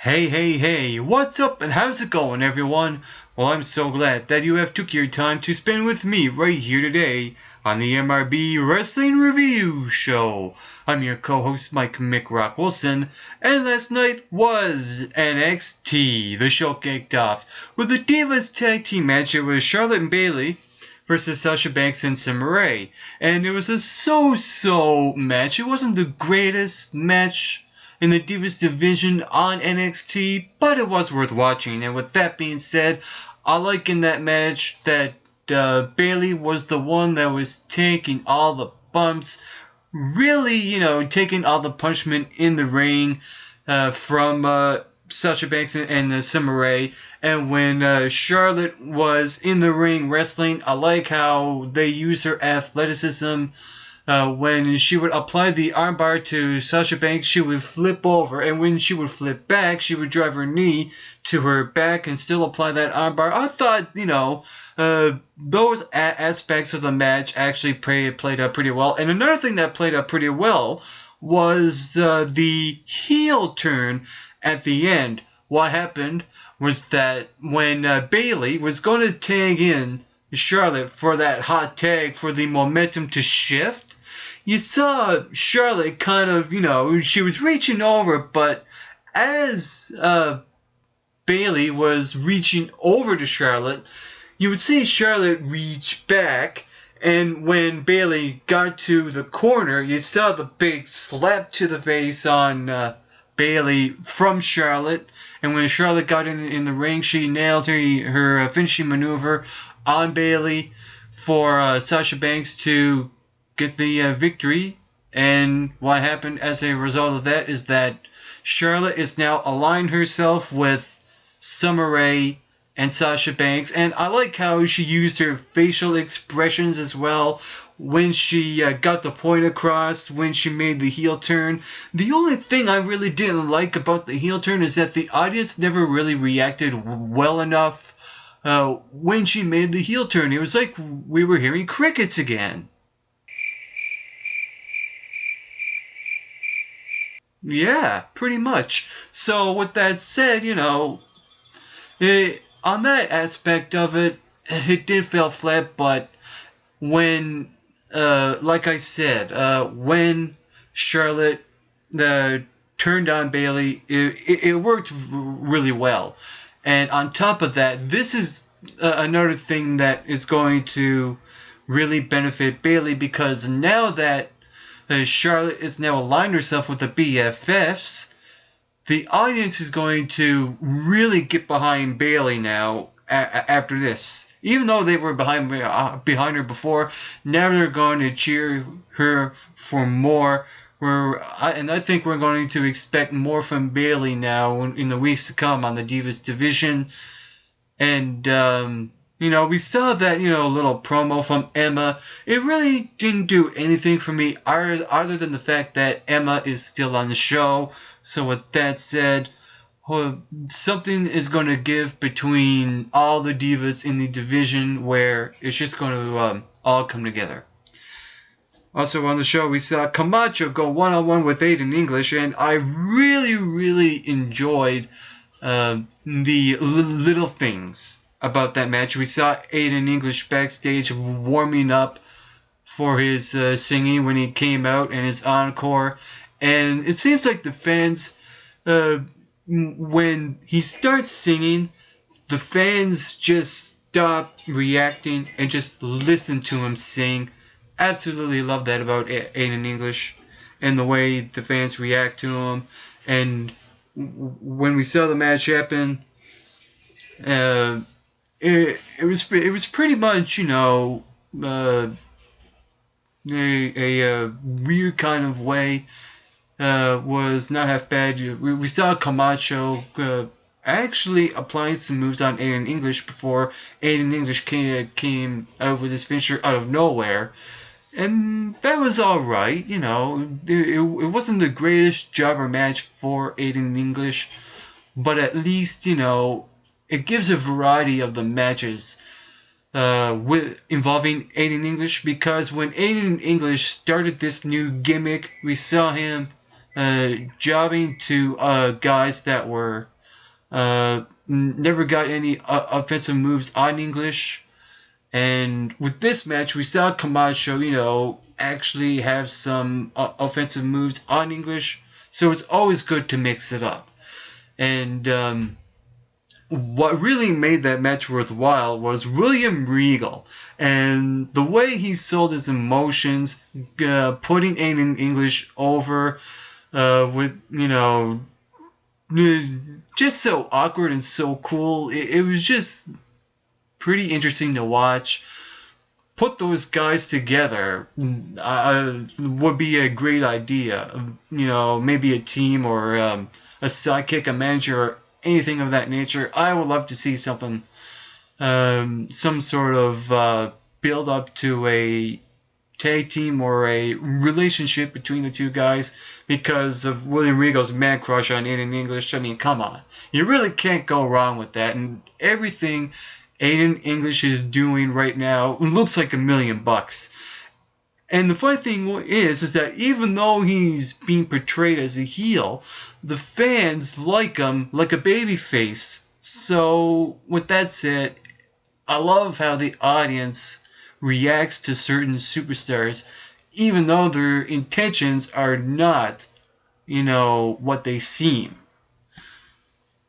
Hey, what's up and how's it going, everyone? Well, I'm so glad that you have took your time to spend with me right here today on the MRB Wrestling Review Show. I'm your co-host, Mick Rock Wilson, and last night was NXT. The show kicked off with the Divas Tag Team match. It was Charlotte and Bayley versus Sasha Banks and Summer Rae. And it was a so-so match. It wasn't the greatest match in the Divas division on NXT, but it was worth watching. And with that being said, I like in that match that Bayley was the one that was taking all the bumps, really, taking all the punishment in the ring from Sasha Banks and Summer Rae. And when Charlotte was in the ring wrestling, I like how they use her athleticism. When she would apply the armbar to Sasha Banks, she would flip over, and when she would flip back, she would drive her knee to her back and still apply that armbar. I thought, those aspects of the match actually played out pretty well. And another thing that played out pretty well was the heel turn at the end. What happened was that when Bayley was going to tag in Charlotte for that hot tag for the momentum to shift, you saw Charlotte kind of, she was reaching over, but as Bayley was reaching over to Charlotte, you would see Charlotte reach back, and when Bayley got to the corner, you saw the big slap to the face on Bayley from Charlotte. And when Charlotte got in the ring, she nailed her finishing maneuver on Bayley for Sasha Banks to get the victory. And what happened as a result of that is that Charlotte is now aligned herself with Summer Rae and Sasha Banks. And I like how she used her facial expressions as well when she got the point across, when she made the heel turn. The only thing I really didn't like about the heel turn is that the audience never really reacted well enough when she made the heel turn. It was like we were hearing crickets again. Yeah, pretty much. So with that said, on that aspect of it, it did fall flat. But when like I said, when Charlotte turned on Bayley, it worked really well. And on top of that, this is another thing that is going to really benefit Bayley, because now that Charlotte is now aligned herself with the BFFs, the audience is going to really get behind Bayley now after this. Even though they were behind her before, now they're going to cheer her for more. And I think we're going to expect more from Bayley now in the weeks to come on the Divas division. And, we saw that, little promo from Emma. It really didn't do anything for me other than the fact that Emma is still on the show. So with that said, something is going to give between all the divas in the division where it's just going to all come together. Also on the show, we saw Camacho go one-on-one with Aiden English, and I really enjoyed the little things about that match. We saw Aiden English backstage warming up for his singing when he came out and his encore, and it seems like the fans, when he starts singing, the fans just stop reacting and just listen to him sing. Absolutely love that about Aiden English and the way the fans react to him. And when we saw the match happen, it was pretty much a weird kind of way. Was not half bad. We saw Camacho actually applying some moves on Aiden English before Aiden English came out with his finisher out of nowhere. And that was alright, It wasn't the greatest jobber match for Aiden English, but at least, it gives a variety of the matches involving Aiden English, because when Aiden English started this new gimmick, we saw him jobbing to guys that were Never got any offensive moves on English. And with this match, we saw Camacho, actually have some offensive moves on English. So it's always good to mix it up. And what really made that match worthwhile was William Regal. And the way he sold his emotions, putting Aiden English over with, just so awkward and so cool. It was just pretty interesting to watch. Put those guys together would be a great idea. Maybe a team or a sidekick, a manager, or anything of that nature. I would love to see something, some sort of build up to a tag team or a relationship between the two guys because of William Regal's man crush on Aiden English. I mean, come on. You really can't go wrong with that. And everything Aiden English is doing right now looks like $1 million. And the funny thing is that even though he's being portrayed as a heel, the fans like him like a babyface. So, with that said, I love how the audience reacts to certain superstars, even though their intentions are not, what they seem.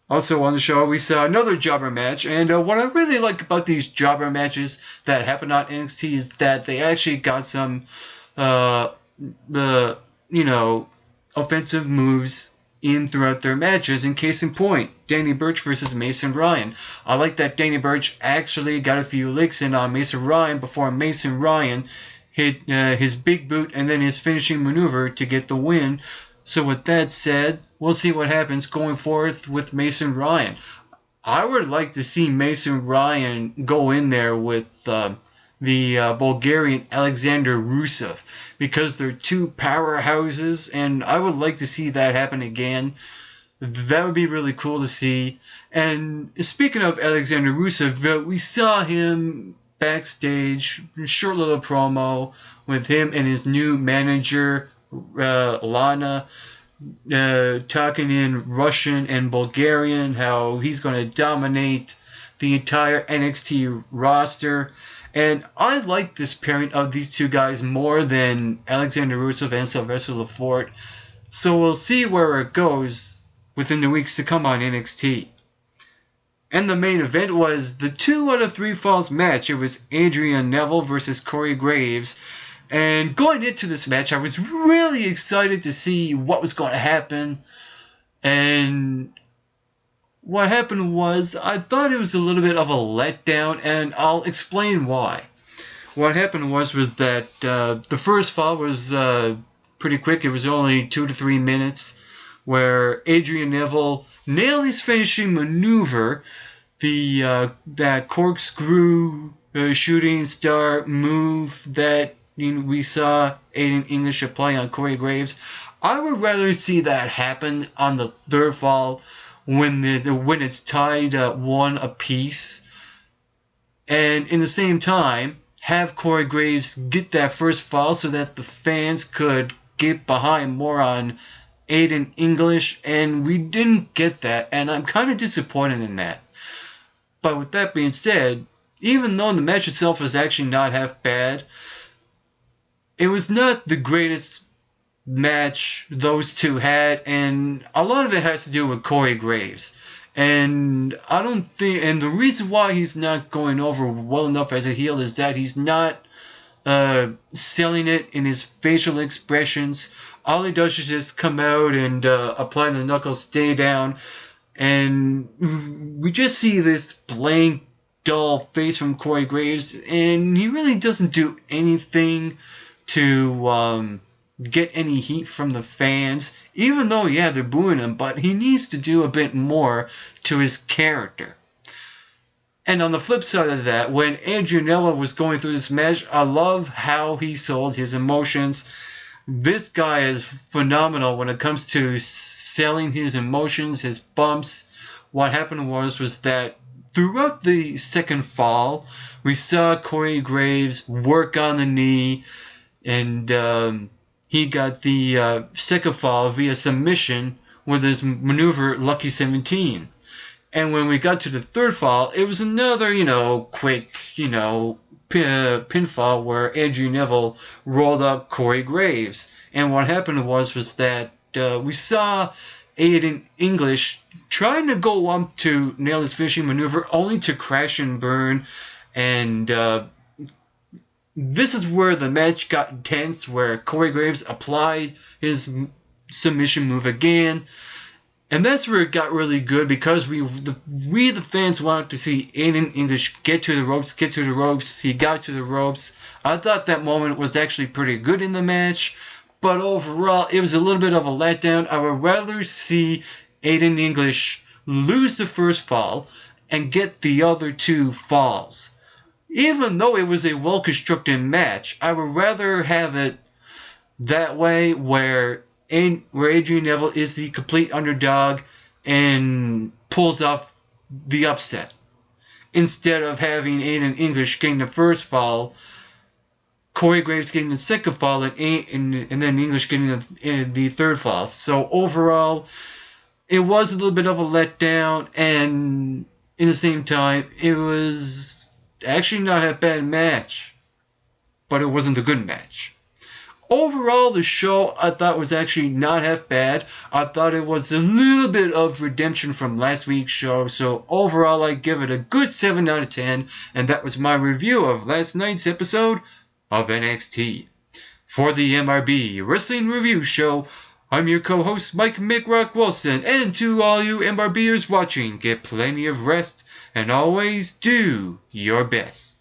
Also on the show, we saw another jobber match, and what I really like about these jobber matches that happen on NXT is that they actually got some, offensive moves in throughout their matches. In case in point, Danny Burch versus Mason Ryan. I like that Danny Burch actually got a few licks in on Mason Ryan before Mason Ryan hit his big boot and then his finishing maneuver to get the win. So with that said, we'll see what happens going forth with Mason Ryan. I would like to see Mason Ryan go in there with the Bulgarian Alexander Rusev, because they're two powerhouses, and I would like to see that happen again. That would be really cool to see. And speaking of Alexander Rusev, we saw him backstage, short little promo with him and his new manager, Lana, talking in Russian and Bulgarian, how he's going to dominate the entire NXT roster. And I like this pairing of these two guys more than Alexander Rusev and Sylvester Lefort. So we'll see where it goes within the weeks to come on NXT. And the main event was the 2 out of 3 falls match. It was Adrian Neville versus Corey Graves. And going into this match, I was really excited to see what was going to happen. And what happened was, I thought it was a little bit of a letdown, and I'll explain why. What happened was that the first fall was pretty quick. It was only 2 to 3 minutes, where Adrian Neville nailed his finishing maneuver, that corkscrew shooting star move that we saw Aiden English apply on Corey Graves. I would rather see that happen on the third fall, when it's tied 1 apiece, and in the same time have Corey Graves get that first fall so that the fans could get behind more on Aiden English, and we didn't get that, and I'm kind of disappointed in that. But with that being said, even though the match itself was actually not half bad, it was not the greatest match those two had, and a lot of it has to do with Corey Graves. And I don't think, and the reason why he's not going over well enough as a heel is that he's not selling it in his facial expressions. All he does is just come out and apply the knuckles, stay down, and we just see this blank, dull face from Corey Graves, and he really doesn't do anything to get any heat from the fans, even though, yeah, they're booing him, but he needs to do a bit more to his character. And on the flip side of that, when Adrian Neville was going through this match, I love how he sold his emotions. This guy is phenomenal when it comes to selling his emotions, his bumps. What happened was that throughout the second fall, we saw Corey Graves work on the knee, and he got the second fall via submission with his maneuver Lucky 17. And when we got to the third fall, it was another, quick, pinfall where Adrian Neville rolled up Corey Graves. And what happened was that we saw Aiden English trying to go up to nail his finishing maneuver, only to crash and burn. And this is where the match got intense, where Corey Graves applied his submission move again. And that's where it got really good, because we the fans wanted to see Aiden English get to the ropes. He got to the ropes. I thought that moment was actually pretty good in the match, but overall it was a little bit of a letdown. I would rather see Aiden English lose the first fall and get the other two falls. Even though it was a well-constructed match, I would rather have it that way, where Adrian Neville is the complete underdog and pulls off the upset, instead of having Aiden English getting the first fall, Corey Graves getting the second fall, and then English getting the third fall. So overall, it was a little bit of a letdown, and in the same time, it was actually not a bad match, but it wasn't a good match. Overall, the show I thought was actually not half bad. I thought it was a little bit of redemption from last week's show. So overall, I give it a good 7 out of 10. And that was my review of last night's episode of NXT. For the MRB Wrestling Review Show, I'm your co-host Mike McRock Wilson. And to all you MRBers watching, get plenty of rest and always do your best.